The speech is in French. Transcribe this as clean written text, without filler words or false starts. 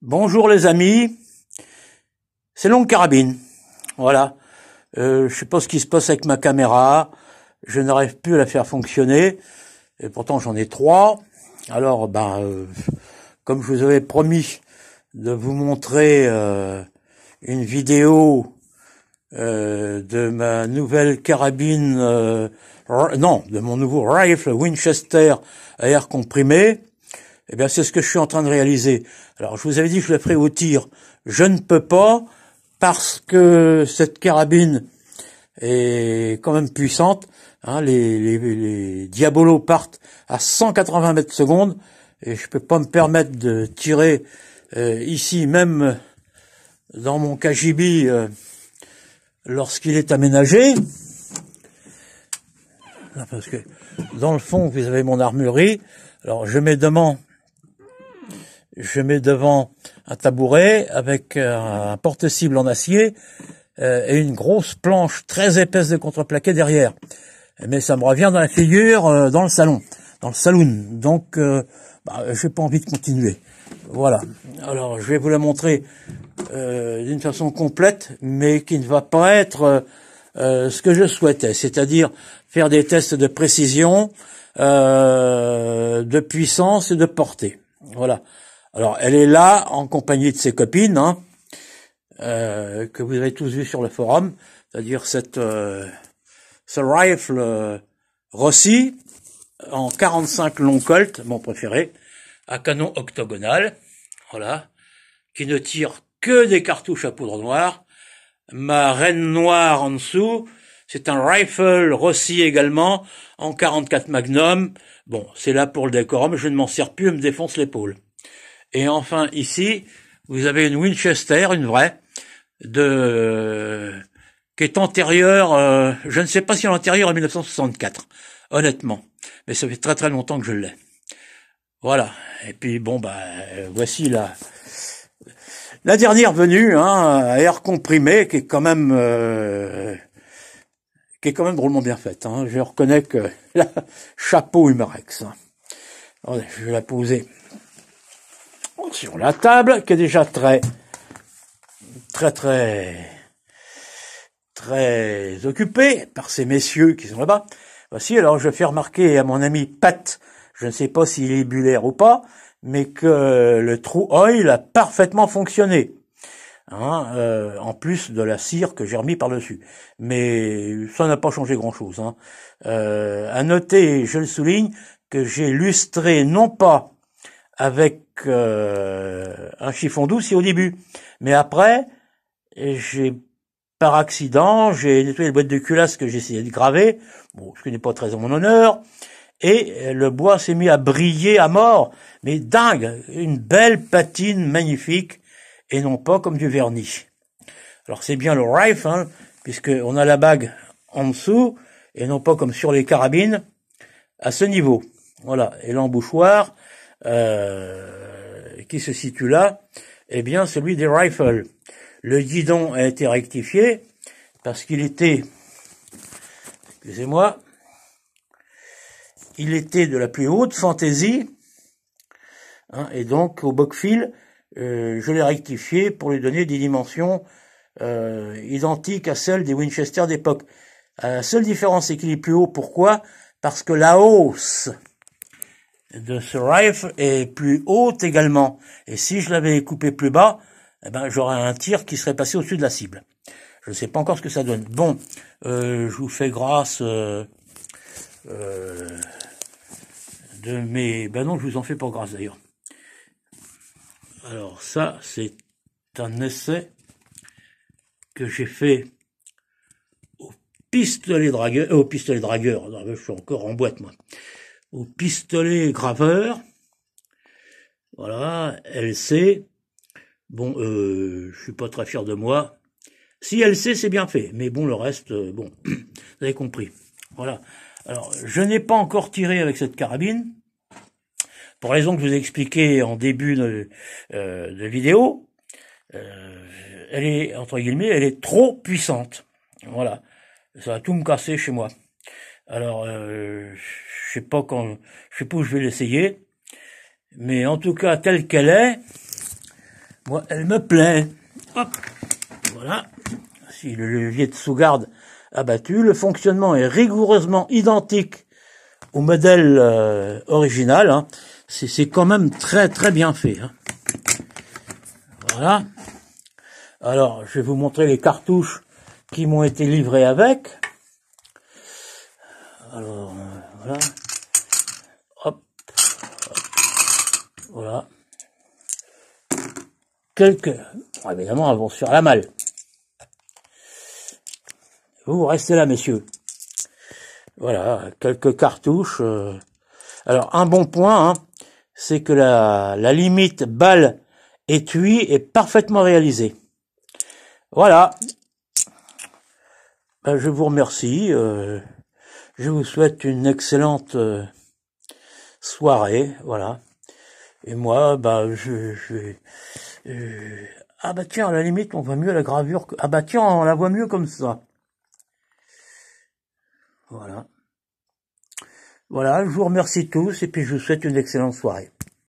Bonjour les amis, c'est Longue Carabine. Voilà, je sais pas ce qui se passe avec ma caméra, je n'arrive plus à la faire fonctionner, et pourtant j'en ai trois. Alors, comme je vous avais promis de vous montrer une vidéo de ma nouvelle carabine, de mon nouveau rifle Winchester à air comprimé. Eh bien, c'est ce que je suis en train de réaliser. Alors, je vous avais dit que je le ferais au tir. Je ne peux pas parce que cette carabine est quand même puissante. Hein, les diabolos partent à 180 mètres secondes et je peux pas me permettre de tirer ici, même dans mon KGB, lorsqu'il est aménagé. Parce que dans le fond, vous avez mon armurerie. Alors, je mets devant un tabouret avec un porte-cible en acier et une grosse planche très épaisse de contreplaqué derrière. Mais ça me revient dans la figure dans le saloon. Donc, j'ai pas envie de continuer. Voilà. Alors, je vais vous la montrer d'une façon complète, mais qui ne va pas être ce que je souhaitais, c'est-à-dire faire des tests de précision, de puissance et de portée. Voilà. Alors, elle est là en compagnie de ses copines, que vous avez tous vu sur le forum, c'est-à-dire ce rifle Rossi en 45 long Colt, mon préféré, à canon octogonal, voilà, qui ne tire que des cartouches à poudre noire. Ma reine noire en dessous, c'est un rifle Rossi également, en 44 Magnum. Bon, c'est là pour le décorum, je ne m'en sers plus, elle me défonce l'épaule. Et enfin, ici, vous avez une Winchester, une vraie, qui est antérieure, je ne sais pas si elle est antérieure à 1964, honnêtement. Mais ça fait très très longtemps que je l'ai. Voilà. Et puis, voici la dernière venue, à air comprimé, qui est quand même drôlement bien faite. Je reconnais que chapeau Humerex. Attendez, je vais la poser sur la table, qui est déjà très occupée par ces messieurs qui sont là-bas. Voici, alors je fais remarquer à mon ami Pat, je ne sais pas s'il est bulaire ou pas, mais que le trou oil a parfaitement fonctionné. En plus de la cire que j'ai remis par-dessus. Mais ça n'a pas changé grand-chose. À noter, je le souligne, que j'ai lustré non pas avec un chiffon doux, c'est au début, mais après, par accident, j'ai nettoyé le boîte de culasse que j'ai essayé de graver, ce qui n'est pas très en mon honneur, et le bois s'est mis à briller à mort, mais dingue, une belle patine magnifique, et non pas comme du vernis. Alors c'est bien le rifle, puisqu'on a la bague en dessous, et non pas comme sur les carabines, à ce niveau. Voilà, et l'embouchoir, qui se situe là, eh bien celui des rifles. Le guidon a été rectifié, parce qu'il était, excusez-moi, il était de la plus haute fantaisie, et donc au boc-fil, je l'ai rectifié pour lui donner des dimensions identiques à celles des Winchester d'époque. La seule différence, c'est qu'il est plus haut. Pourquoi? Parce que la hausse de ce rifle est plus haute également. Et si je l'avais coupé plus bas, j'aurais un tir qui serait passé au-dessus de la cible. Je ne sais pas encore ce que ça donne. Bon, je vous fais grâce de mes... non, je vous en fais pas grâce d'ailleurs. Alors ça, c'est un essai que j'ai fait au pistolet dragueur, je suis encore en boîte moi, au pistolet graveur, voilà, LC, je suis pas très fier de moi, si LC c'est bien fait, mais bon le reste, vous avez compris, voilà. Alors, je n'ai pas encore tiré avec cette carabine, pour la raison que je vous ai expliqué en début de vidéo. Elle est, entre guillemets, elle est trop puissante. Voilà. Ça va tout me casser chez moi. Alors, je sais pas où je vais l'essayer. Mais en tout cas, telle qu'elle est, Moi, elle me plaît. Hop, voilà. Si le levier de sous-garde abattu, le fonctionnement est rigoureusement identique au modèle original. Hein. C'est quand même très très bien fait. Hein. Voilà. Alors, je vais vous montrer les cartouches qui m'ont été livrées avec. Alors, voilà. Hop. Voilà. Quelques... Bon, évidemment, elles vont sur la malle. Vous restez là, messieurs. Voilà, quelques cartouches. Alors, un bon point, hein, c'est que la limite balle-étui est parfaitement réalisée. Voilà. Ben, je vous remercie. Je vous souhaite une excellente soirée. Voilà. Et moi, bah, ah bah tiens, à la limite, on voit mieux la gravure. Ah bah tiens, on la voit mieux comme ça. Voilà. Voilà, je vous remercie tous et puis je vous souhaite une excellente soirée.